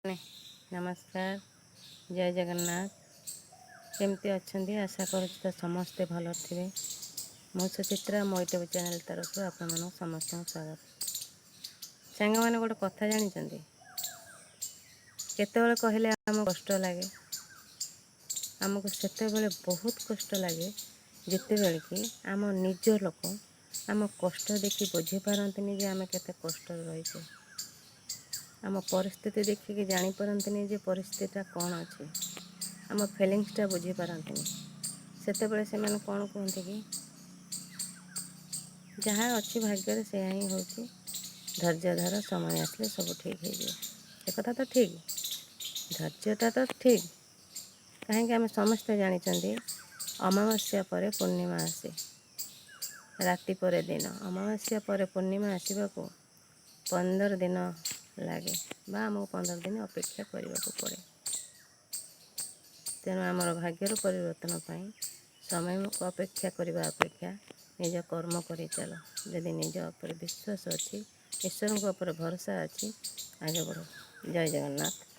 नमस्कार। जय जगन्नाथ। केमती अच्छी आशा करुँ समस्ते भल थे। मु सुचित्रा मो यूट्यूब चैनल तरफ आपण समस्त स्वागत। सांग मैंने गोटे कथा जानी केतबेले कहले आम कष्ट लगे आमको सेते बहुत कष्ट लगे जिते कि आम निज लोक आम कष्ट देखी बुझी पारती जे आम केते कष्ट रही आम परिस्थिति देखिए जापारती जे परिस्थितिटा कौन अच्छी आम फिलिंग्सटा बुझी पारती सेते से मैंने कौन कहते कि जहाँ अच्छी भाग्य से ही हूँ धैर्य धर समय आसले सब ठीक हो कथा तो ठीक धैर्यटा तो ठीक कहीं आम समस्ते जानी अमावास्या पर पूर्णिमा आसे राति पर दिन अमावास्या पर पूर्णिमा आसवा को 15 दिन लगे आमको 15 दिन अपेक्षा करने को पड़े। तेणु आमर भाग्यर परिवर्तन समय को अपेक्षा करने अपेक्षा निज कर्म कर चल जदि निज उपर विश्वास अच्छी ईश्वर उपर भरोसा अच्छी आगे बढ़ो। जय जगन्नाथ।